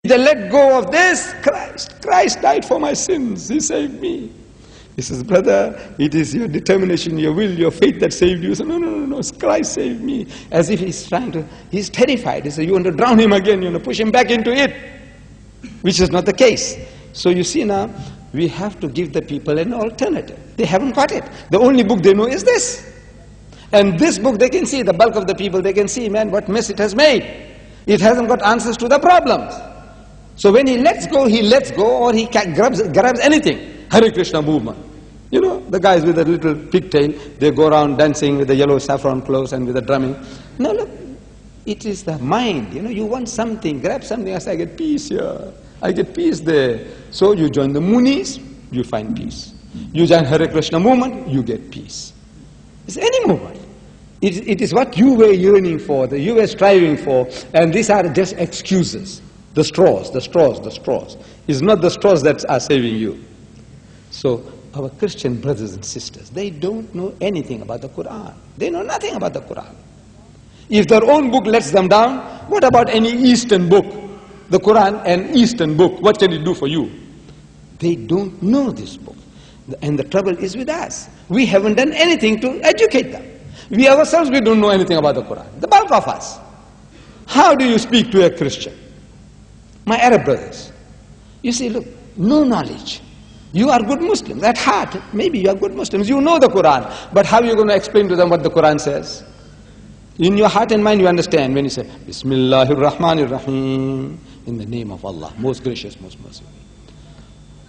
They let go of this. Christ died for my sins. He saved me. He says, brother, it is your determination, your will, your faith that saved you. He said, no, Christ saved me. As if he's he's terrified. He said, you want to drown him again, you want to push him back into it. Which is not the case. So you see now, we have to give the people an alternative. They haven't got it. The only book they know is this. And this book they can see, the bulk of the people, they can see, man, what mess it has made. It hasn't got answers to the problems. So when he lets go, or he grabs anything. Hare Krishna movement. You know, the guys with the little pigtail, they go around dancing with the yellow saffron clothes and with the drumming. No, look, it is the mind. You know, you want something, grab something. I say, I get peace here. I get peace there. So you join the Munis, you find peace. You join Hare Krishna movement, you get peace. It's any movement. It is what you were yearning for, that you were striving for, and these are just excuses. The straws. It's not the straws that are saving you. So our Christian brothers and sisters, they don't know anything about the Quran. They know nothing about the Quran. If their own book lets them down, what about any Eastern book? The Quran, an Eastern book, what can it do for you? They don't know this book. And the trouble is with us. We haven't done anything to educate them. We ourselves, we don't know anything about the Quran. The bulk of us. How do you speak to a Christian? My Arab brothers, you see, look, no knowledge. You are good Muslims. At heart, maybe you are good Muslims. You know the Quran. But how are you going to explain to them what the Quran says? In your heart and mind, you understand when you say, Bismillahir Rahmanir Rahim, in the name of Allah, most gracious, most merciful.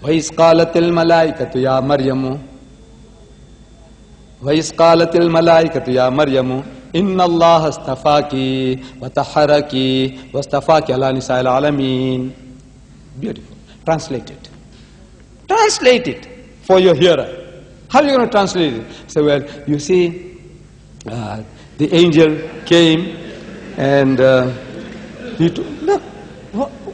وَإِذْ قَالَتِ الْمَلَائِكَةُ يَا مَرْيَمُ وَإِذْ قَالَتِ الْمَلَائِكَةُ يَا مَرْيَمُ إِنَّ اللَّهَ اسْتَفَاكِ وَطَهَّرَكِ وَاسْتَفَاكِ عَلَى نِسَاءِ الْعَالَمِينَ. Beautiful. Translate it. Translate it for your hearer. How are you going to translate it? So, well, you see, the angel came and look,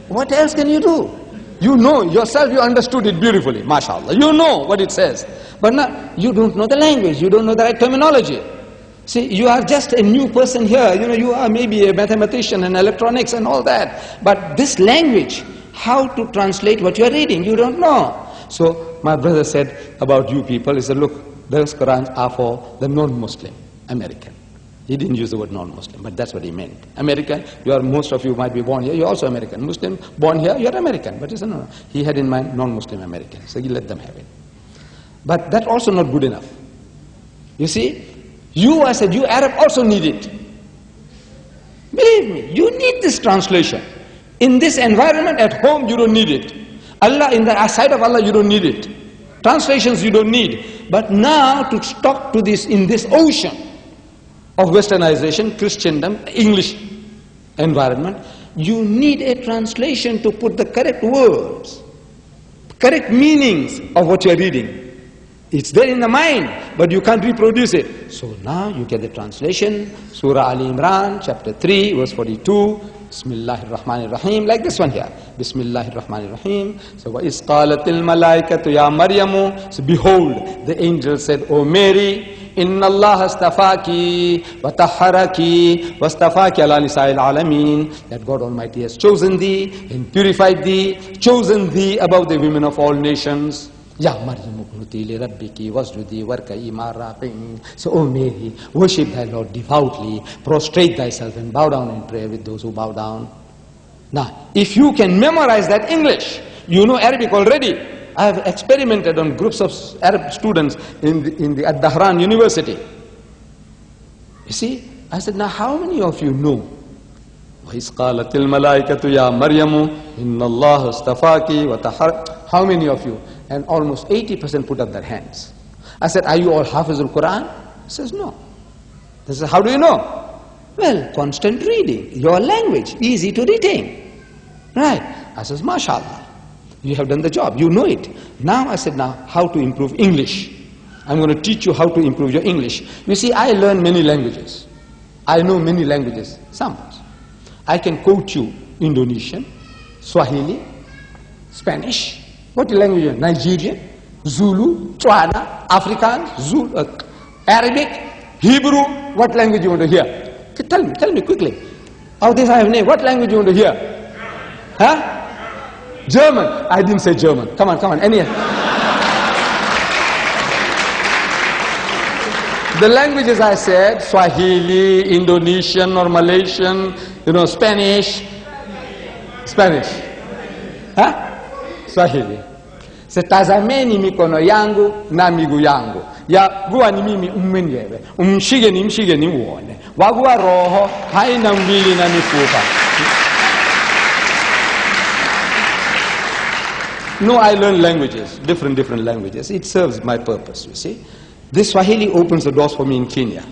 what else can you do? You know yourself, you understood it beautifully, mashallah. You know what it says. But now, you don't know the language, you don't know the right terminology. See, you are just a new person here. You know, you are maybe a mathematician and electronics and all that. But this language, how to translate what you are reading, you don't know. So my brother said about you people, he said, look, those Qurans are for the non-Muslim, American. He didn't use the word non-Muslim, but that's what he meant. American, most of you might be born here, you're also American. Muslim, born here, you're American. But he said, no. He had in mind non-Muslim American. So he let them have it. But that's also not good enough. You see, I said, you Arab also need it. Believe me, you need this translation. In this environment at home, you don't need it. Allah, in the sight of Allah, you don't need it. Translations you don't need. But now to talk to this, in this ocean of westernization, Christendom, English environment, you need a translation to put the correct words, correct meanings of what you're reading. It's there in the mind, but you can't reproduce it. So now you get the translation, Surah Ali Imran, chapter 3, verse 42, Bismillahir Rahmanir Rahim, like this one here. Bismillahir Rahmanir Rahim. So, وَإِذْ قَالَتِ الْمَلَائِكَةُ يَا مَرْيَمُ. So behold, the angel said, O Mary, إِنَّ اللَّهَ اسْتَفَاكِ وَطَهَّرَكِ وَاسْتَفَاكِ عَلَى نِسَاءِ الْعَالَمِينَ. That God Almighty has chosen thee and purified thee, chosen thee above the women of all nations. Ya Maryam uqnuti li rabbiki wasjudi warka'i ma'a raqi'in. So, O Mary, worship thy Lord devoutly, prostrate thyself and bow down in prayer with those who bow down. Now, if you can memorize that English, you know Arabic already. I have experimented on groups of Arab students in the at Dahran University. You see, I said, now how many of you know? وَإِذْ قَالَتِ الْمَلَائِكَةُ يَا مَرْيَمُ إِنَّ اللَّهَ اسْتَفَاكِ وَطَهَّرَكِ. How many of you? And almost 80% put up their hands. I said, are you all Hafizul Quran? He says, no. They said, how do you know? Well, constant reading. Your language, easy to retain. Right. I says, mashallah. You have done the job. You know it. Now, I said, now, how to improve English? I'm going to teach you how to improve your English. You see, I learn many languages. I know many languages. Some. I can quote you Indonesian, Swahili, Spanish. What language are you? Nigerian, Zulu, Tswana, Afrikaans, Zulu, Arabic, Hebrew. What language you want to hear? Tell me quickly. Of this I have name. What language you want to hear? Huh? German. I didn't say German. Come on. Any. The languages I said, Swahili, Indonesian or Malaysian, Spanish. Huh? Swahili. Tazameni mikono yangu na miguu yangu. Yaguwa ni mimi mwenyewe. Mshige ni uone. Waguwa roho haina mwili na mifupa. No, I learn languages, different languages. It serves my purpose, you see. This Swahili opens the doors for me in Kenya.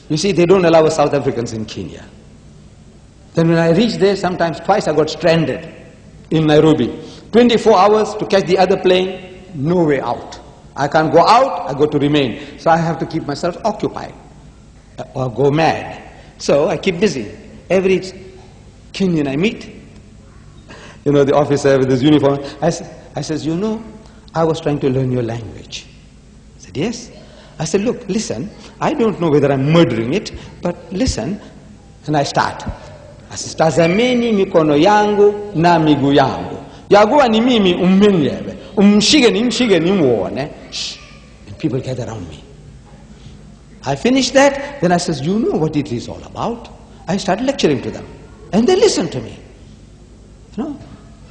You see, they don't allow us South Africans in Kenya. Then when I reached there, sometimes twice I got stranded in Nairobi. 24 hours to catch the other plane, no way out. I can't go out, I got to remain. So I have to keep myself occupied or go mad. So I keep busy. Every Kenyan I meet, the officer with his uniform, I says, I was trying to learn your language. I said, yes. I said, look, listen, I don't know whether I'm murdering it, but listen. And I start. I said, tazameni mikono yangu na miguu yangu. Yaguwa ni mimi mwenyewe. Mshige ni muone. Shh. And people gather around me. I finished that, then I says, you know what it is all about? I started lecturing to them. And they listen to me.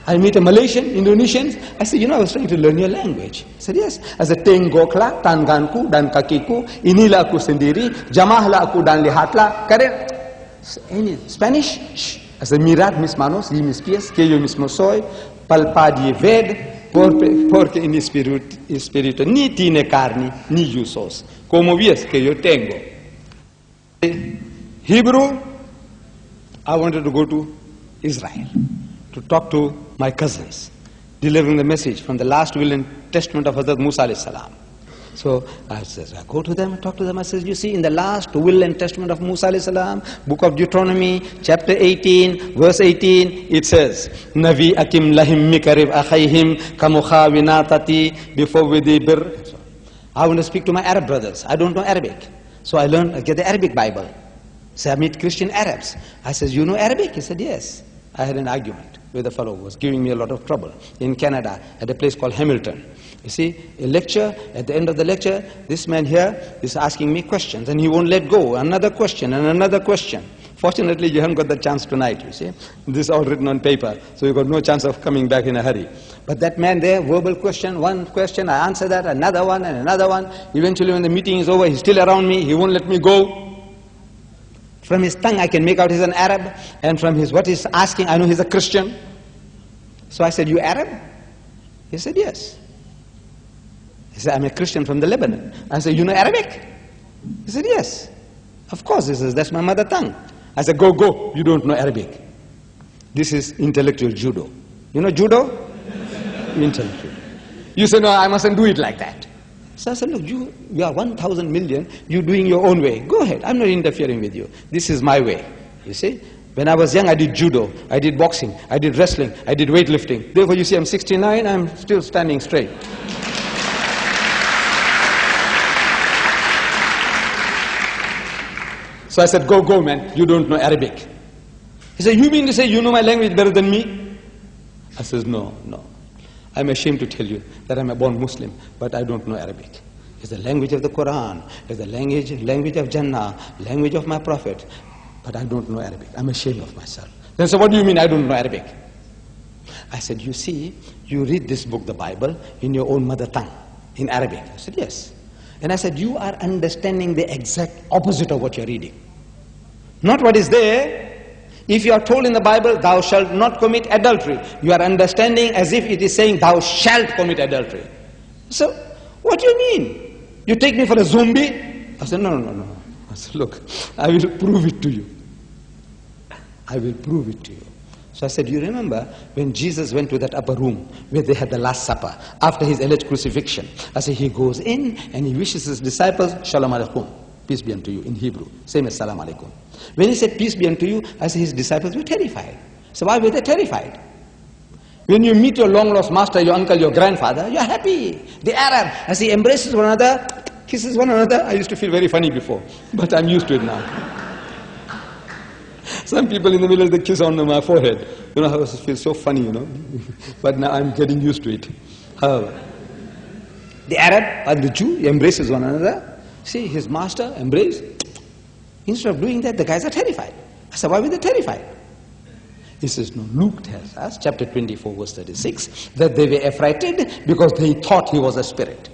I meet a Malaysian, Indonesians. I said, I was trying to learn your language. I said, yes. I said, tenggoklah tanganku dan kakiku, inilah aku sendiri, jamahlah aku dan lihatlah. Karen, Spanish? Shh. I said, mirad mis manos y mis pies, que yo mismo soy, palpad y ved, porque en espíritu ni tiene carne ni usos, como ves que yo tengo. Hebrew, I wanted to go to Israel to talk to my cousins, delivering the message from the last will and testament of Hazrat Musa alayhi salam. So I says, I go to them, talk to them. I says, you see, in the last will and testament of Musa alayhi salam, book of Deuteronomy, chapter 18, verse 18, it says, Navi akim lahim mikarib akhayhim kamukhawinatati before vidibir. I want to speak to my Arab brothers. I don't know Arabic. So I get the Arabic Bible. So I meet Christian Arabs. I says, you know Arabic? He said, yes. I had an argument with a fellow who was giving me a lot of trouble in Canada at a place called Hamilton. You see, a lecture, at the end of the lecture, this man here is asking me questions and he won't let go. Another question and another question. Fortunately, you haven't got the chance tonight, you see. This is all written on paper, so you've got no chance of coming back in a hurry. But that man there, verbal question, one question, I answer that, another one and another one. Eventually, when the meeting is over, he's still around me, he won't let me go. From his tongue, I can make out he's an Arab, and from what he's asking, I know he's a Christian. So I said, you Arab? He said, yes. He said, I'm a Christian from the Lebanon. I said, you know Arabic? He said, yes. Of course, he says, that's my mother tongue. I said, go, you don't know Arabic. This is intellectual judo. You know judo? Intellectual. You say, no, I mustn't do it like that. So I said, look, you are 1,000 million, you're doing your own way. Go ahead, I'm not interfering with you. This is my way, you see. When I was young, I did judo, I did boxing, I did wrestling, I did weightlifting. Therefore, you see, I'm 69, I'm still standing straight. So I said, go, man, you don't know Arabic. He said, you mean to say you know my language better than me? I says, no. I'm ashamed to tell you that I'm a born Muslim, but I don't know Arabic. It's the language of the Quran, it's the language of Jannah, language of my Prophet, but I don't know Arabic. I'm ashamed of myself. Then so what do you mean I don't know Arabic? I said, you see, you read this book, the Bible, in your own mother tongue, in Arabic. I said, yes. And I said, you are understanding the exact opposite of what you're reading. Not what is there. If you are told in the Bible, thou shalt not commit adultery, you are understanding as if it is saying, thou shalt commit adultery. So, what do you mean? You take me for a zombie? I said, no. I said, look, I will prove it to you. I will prove it to you. So I said, you remember when Jesus went to that upper room where they had the Last Supper after his alleged crucifixion? I said, he goes in and he wishes his disciples, Shalom Alaikum, peace be unto you, in Hebrew, same as Salam Alaikum. When he said, peace be unto you, I said, his disciples were terrified. So why were they terrified? When you meet your long-lost master, your uncle, your grandfather, you're happy. The Arab, as he embraces one another, kisses one another, I used to feel very funny before, but I'm used to it now. Some people in the middle, they kiss on my forehead. You know, it feels so funny, you know. But now I'm getting used to it. However, the Arab and the Jew embraces one another. See, his master embraced. Instead of doing that, the guys are terrified. I said, why were they terrified? He says, no, Luke tells us, chapter 24, verse 36, that they were affrighted because they thought he was a spirit.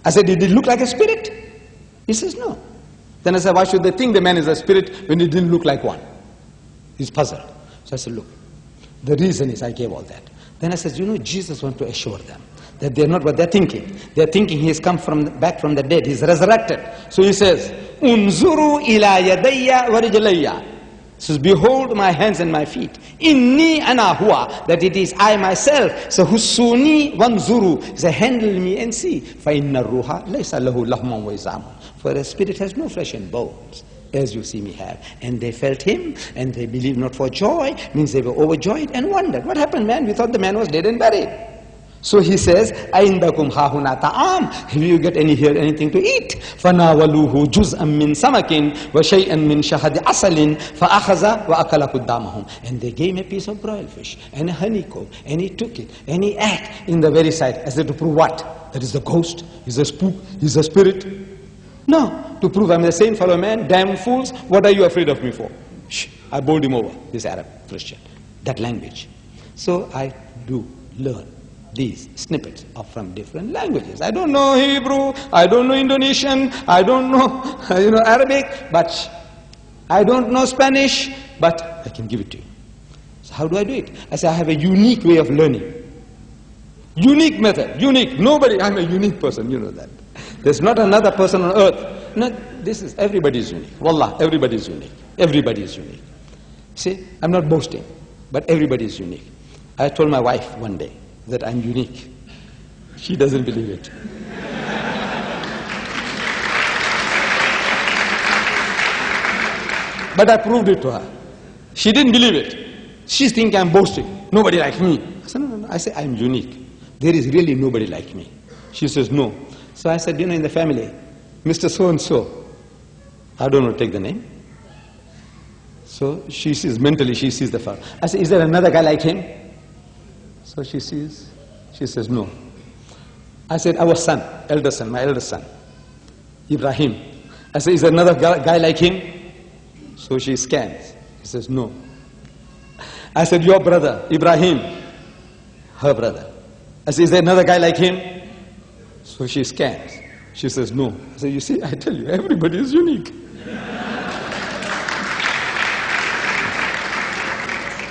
I said, did he look like a spirit? He says, no. Then I said, why should they think the man is a spirit when he didn't look like one? He's puzzled. So I said, look, the reason is I gave all that. Then I said, you know, Jesus wants to assure them that they're not what they're thinking. They're thinking he has come back from the dead. He's resurrected. So he says, Unzuru ila yadayya wa rijlayya. Says, behold my hands and my feet. Inni ana huwa, that it is I myself. So husuni wanzuru, say, handle me and see. Fa inna ruha laysa lahu lahman wa izamun. For a spirit has no flesh and bones, as you see me have. And they felt him, and they believed not for joy, means they were overjoyed and wondered. What happened, man? We thought the man was dead and buried. So he says, Aindakum hahuna ta'am. Have you got anything to eat? فَنَاوَلُوهُ جُزْءًا مِّن سَمَكٍ وَشَيْئًا مِّن شَهَدِ عَسَلٍ فَأَخَذَ وَأَكَلَ قُدَّامَهُم. And they gave him a piece of broiled fish and a honeycomb, and he took it, and he ate in the very sight, as if to prove what? That is the ghost, he's a spook, he's a spirit. No, to prove I'm the same fellow man, damn fools, what are you afraid of me for? Shh, I bowled him over, this Arab Christian, that language. So I do learn these snippets are from different languages. I don't know Hebrew, I don't know Indonesian, I don't know, Arabic, but I don't know Spanish, but I can give it to you. So how do I do it? I say I have a unique way of learning. Unique method, unique. Nobody, I'm a unique person, you know that. There's not another person on earth. No, everybody is unique. Wallah, everybody is unique. Everybody is unique. See, I'm not boasting, but everybody is unique. I told my wife one day that I'm unique. She doesn't believe it. But I proved it to her. She didn't believe it. She thinks I'm boasting. Nobody like me. I said, no. I say, I'm unique. There is really nobody like me. She says, no. So I said, in the family, Mr. So-and-so, I don't know, take the name. So she sees, mentally she sees the fellow. I said, is there another guy like him? So she says, no. I said, our son, my eldest son, Ibrahim. I said, is there another guy like him? So she scans. She says, no. I said, your brother, Ibrahim, her brother. I said, is there another guy like him? So she scans. She says, no. I said, you see, I tell you, everybody is unique.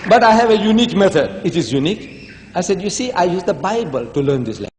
But I have a unique method. It is unique. I said, you see, I use the Bible to learn this language.